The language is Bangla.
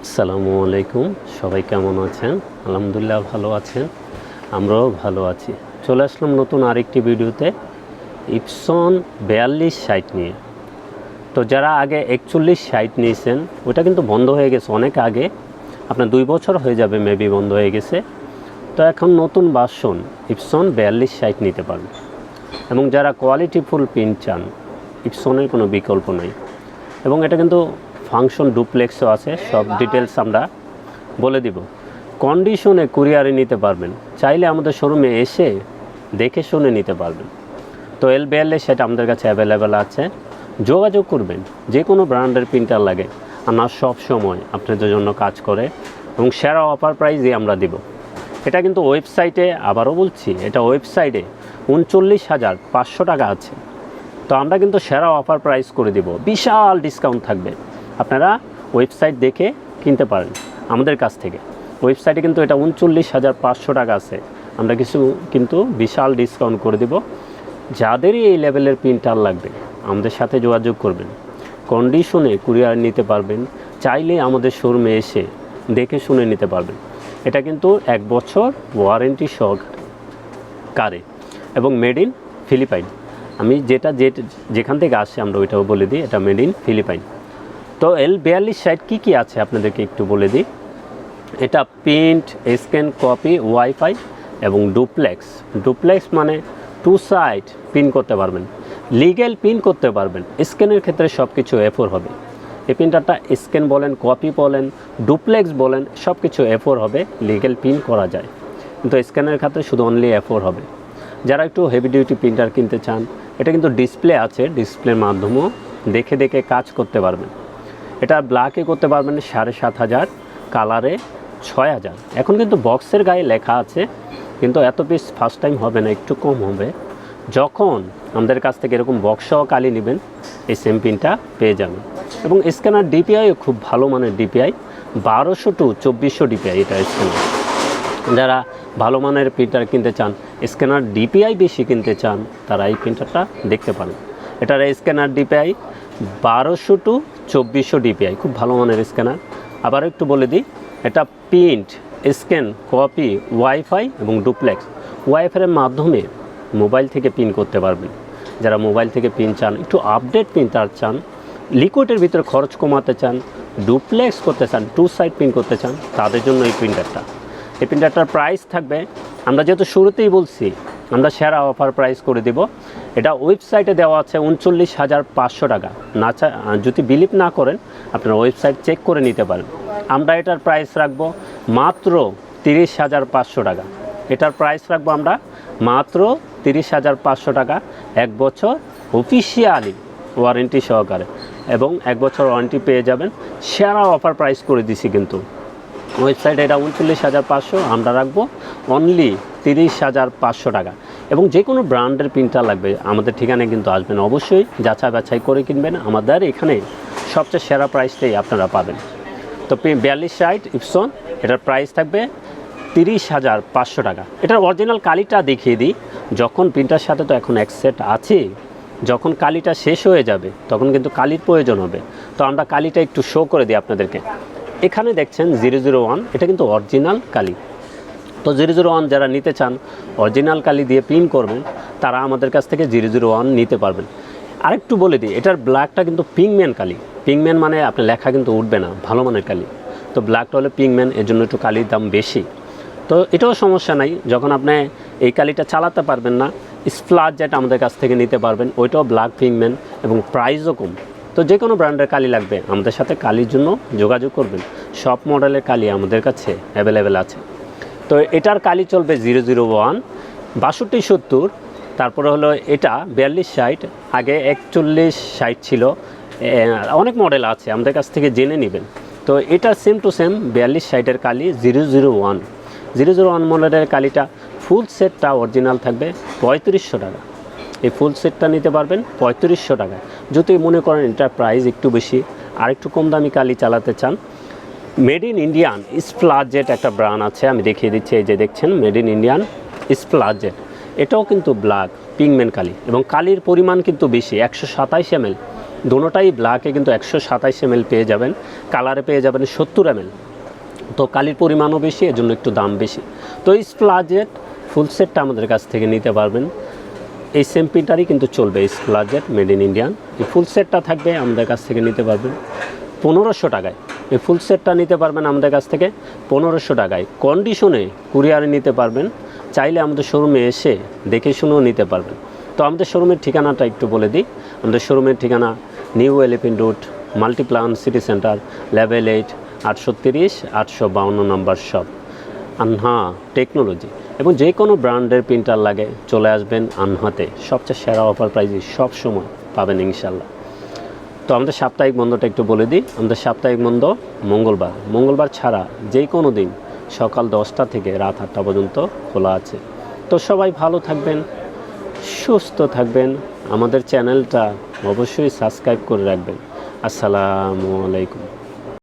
আসসালামু আলাইকুম, সবাই কেমন আছেন? আলহামদুলিল্লাহ ভালো আছেন, আমরাও ভালো আছি। চলে আসলাম নতুন আরেকটি ভিডিওতে ইপসন 4260 নিয়ে। তো যারা আগে 4160 নিয়েছেন ওটা কিন্তু বন্ধ হয়ে গেছে অনেক আগে, আপনার 2 বছর হয়ে যাবে মেবি বন্ধ হয়ে গেছে। তো এখন নতুন ভার্সন ইপসন 4260 নিতে পারবেন। এবং যারা কোয়ালিটিফুল পিন চান, ইপসনের কোনো বিকল্প নেই। এবং এটা কিন্তু ফাংশন ডুপ্লেক্সও আছে, সব ডিটেলস আমরা বলে দিব। কন্ডিশনে কুরিয়ারে নিতে পারবেন, চাইলে আমাদের শোরুমে এসে দেখে শুনে নিতে পারবেন। তো L42 সেটা আমাদের কাছে অ্যাভেলেবেল আছে, যোগাযোগ করবেন। যে কোনো ব্র্যান্ডের প্রিন্টার লাগে, আমরা সব সময় আপনাদের জন্য কাজ করে এবং সেরা অফার প্রাইসই আমরা দিব। এটা কিন্তু ওয়েবসাইটে, আবারও বলছি, এটা ওয়েবসাইটে 39,500 টাকা আছে। তো আমরা কিন্তু সেরা অফার প্রাইস করে দিব, বিশাল ডিসকাউন্ট থাকবে। আপনারা ওয়েবসাইট দেখে কিনতে পারেন আমাদের কাছ থেকে। ওয়েবসাইটে কিন্তু এটা 39,500 টাকা আছে, আমরা কিন্তু বিশাল ডিসকাউন্ট করে দিব। যাদেরই এই লেভেলের প্রিন্টার লাগবে আমাদের সাথে যোগাযোগ করবেন, কন্ডিশনে কুরিয়ার নিতে পারবেন, চাইলে আমাদের শোরুমে এসে দেখে শুনে নিতে পারবেন। এটা কিন্তু 1 বছর ওয়ারেন্টি সহকারে এবং মেড ইন ফিলিপাইন। আমি যেখান থেকে আসে আমরা ওইটাও বলে দিই, এটা মেড ইন ফিলিপাইন। তো L4260 কী আছে আপনাদেরকে একটু বলে দিই। এটা প্রিন্ট, স্ক্যান, কপি, ওয়াইফাই এবং ডুপ্লেক্স মানে 2 সাইড পিন করতে পারবেন, লিগ্যাল পিন করতে পারবেন। স্ক্যানের ক্ষেত্রে সব কিছু A4 হবে। এই প্রিন্টারটা স্ক্যান বলেন, কপি বলেন, ডুপ্লেক্স বলেন, সব কিছু A4 হবে, লিগ্যাল পিন করা যায়। কিন্তু স্ক্যানের ক্ষেত্রে শুধু অনলি A4 হবে। যারা একটু হেভি ডিউটি প্রিন্টার কিনতে চান, এটা কিন্তু ডিসপ্লে আছে, ডিসপ্লের মাধ্যমেও দেখে দেখে কাজ করতে পারবেন। এটা ব্ল্যাকে করতে পারবেন 7,500, কালারে 6,000। এখন কিন্তু বক্সের গায়ে লেখা আছে, কিন্তু এত পিস ফার্স্ট টাইম হবে না, একটু কম হবে। যখন আমাদের কাছ থেকে এরকম বক্স সহ কালি নেবেন, এই সেম পিনটা পেয়ে যাবেন। এবং স্ক্যানার ডিপিআইও খুব ভালো মানের ডিপিআই, 1200 to 2400 ডিপিআই এটা স্ক্যানার। যারা ভালো মানের প্রিন্টার কিনতে চান, স্ক্যানার ডিপিআই বেশি কিনতে চান, তারা এই প্রিন্টারটা দেখতে পারেন। এটার স্ক্যানার ডিপিআই 1200 to 2400 ডিপিআই, খুব ভালো মানের স্ক্যানার। আবার একটু বলে দিই, এটা প্রিন্ট, স্ক্যান, কপি, ওয়াইফাই এবং ডুপ্লেক্স। ওয়াইফাইয়ের মাধ্যমে মোবাইল থেকে পিন করতে পারবেন। যারা মোবাইল থেকে পিন চান, একটু আপডেট প্রিন্টার চান, লিকুইডের ভিতরে খরচ কমাতে চান, ডুপ্লেক্স করতে চান, 2 সাইড পিন করতে চান, তাদের জন্য এই প্রিন্টারটা। এই প্রিন্টারটার প্রাইস থাকবে, আমরা যেহেতু শুরুতেই বলছি, আমরা সেরা অফার প্রাইস করে দিব। এটা ওয়েবসাইটে দেওয়া আছে 39,500 টাকা। যদি বিলিভ না করেন, আপনারা ওয়েবসাইট চেক করে নিতে পারেন। আমরা এটার প্রাইস রাখবো মাত্র 30,500 টাকা। এটার প্রাইস রাখবো আমরা মাত্র 30,500 টাকা, 1 বছর অফিসিয়ালি ওয়ারেন্টি সহকারে, এবং 1 বছর ওয়ারেন্টি পেয়ে যাবেন। সেরা অফার প্রাইস করে দিছি কিন্তু ওয়েবসাইটে এটা 39,500, আমরা রাখবো অনলি 30,500 টাকা। এবং যে কোনো ব্র্যান্ডের প্রিন্টার লাগবে আমাদের ঠিকানায় কিন্তু আসবেন, অবশ্যই যাচাই বাছাই করে কিনবেন। আমাদের এখানে সবচেয়ে সেরা প্রাইসটাই আপনারা পাবেন। তো 4260 ইপসন, এটার প্রাইস থাকবে 30,500 টাকা। এটার অরিজিনাল কালিটা দেখিয়ে দিই। যখন প্রিন্টার সাথে তো এখন এক সেট আছে, যখন কালিটা শেষ হয়ে যাবে তখন কিন্তু কালির প্রয়োজন হবে। তো আমরা কালিটা একটু শো করে দিই আপনাদেরকে। এখানে দেখছেন 001, এটা কিন্তু অরিজিনাল কালি। তো 001 যারা নিতে চান, অরিজিনাল কালি দিয়ে প্রিন্ট করবেন, তারা আমাদের কাছ থেকে 001 নিতে পারবেন। আরেকটু বলে দিই, এটার ব্ল্যাকটা কিন্তু পিংম্যান কালি। পিংম্যান মানে আপনার লেখা কিন্তু উঠবে না, ভালো মানের কালি। তো ব্ল্যাকটা হলে পিংম্যান, এর জন্য একটু কালির দাম বেশি। তো এটাও সমস্যা নাই, যখন আপনি এই কালিটা চালাতে পারবেন না, স্প্লাজ যেটা আমাদের কাছ থেকে নিতে পারবেন, ওইটাও ব্ল্যাক পিংম্যান এবং প্রাইসও কম। তো যে কোনো ব্র্যান্ডের কালি লাগবে আমাদের সাথে কালির জন্য যোগাযোগ করবেন। সব মডেলের কালি আমাদের কাছে অ্যাভেলেবেল আছে। তো এটার কালি চলবে 001, 6270, তারপরে হলো এটা 4260, আগে 4160 ছিল। অনেক মডেল আছে, আমাদের কাছ থেকে জেনে নেবেন। তো এটা সেম টু সেম 4260-এর কালি 001 মডেলের কালিটা ফুল সেটটা অরিজিনাল থাকবে 3500 টাকা। এই ফুল সেটটা নিতে পারবেন 3500 টাকায়। যদি মনে করেন এটার প্রাইস একটু বেশি, আর একটু কম দামি কালি চালাতে চান, মেড ইন ইন্ডিয়ান স্প্লাজেট একটা ব্র্যান্ড আছে, আমি দেখিয়ে দিচ্ছি। এই যে দেখছেন মেড ইন ইন্ডিয়ান স্প্লাজেট, এটাও কিন্তু ব্ল্যাক পিংম্যান কালি এবং কালির পরিমাণ কিন্তু বেশি, 127 ml দুটোটাই ব্ল্যাকে কিন্তু 127 ml পেয়ে যাবেন, কালারে পেয়ে যাবেন 70 ml। তো কালির পরিমাণও বেশি, এর জন্য একটু দাম বেশি। তো এই স্প্লাজেট ফুল সেটটা আমাদের কাছ থেকে নিতে পারবেন। এই সেম প্রিন্টারই কিন্তু চলবে, এই স্প্লাজেট মেড ইন ইন্ডিয়ান। এই ফুল সেটটা থাকবে আমাদের কাছ থেকে নিতে পারবেন 1500 টাকায়। এই ফুল সেটটা নিতে পারবেন আমাদের কাছ থেকে 1500 টাকায়, কন্ডিশনে কুরিয়ারে নিতে পারবেন। চাইলে আমাদের শোরুমে এসে দেখে শুনেও নিতে পারবেন। তো আমাদের শোরুমের ঠিকানাটা একটু বলে দিই। আমাদের শোরুমের ঠিকানা new elephant road, Multiplan city centre, level 8, 830 852 নম্বর শপ, আনহা টেকনোলজি। এবং যে কোনো ব্র্যান্ডের প্রিন্টার লাগে চলে আসবেন আনহাতে, সবচেয়ে সেরা অফার প্রাইসে সব সময় পাবেন ইনশাল্লাহ। তো আমাদের সাপ্তাহিক বন্ধটা একটু বলে দিই। আমাদের সাপ্তাহিক বন্ধ মঙ্গলবার ছাড়া যে কোনো দিন সকাল 10টা থেকে রাত 8টা পর্যন্ত খোলা আছে। তো সবাই ভালো থাকবেন, সুস্থ থাকবেন। আমাদের চ্যানেলটা অবশ্যই সাবস্ক্রাইব করে রাখবেন। আসসালামু আলাইকুম।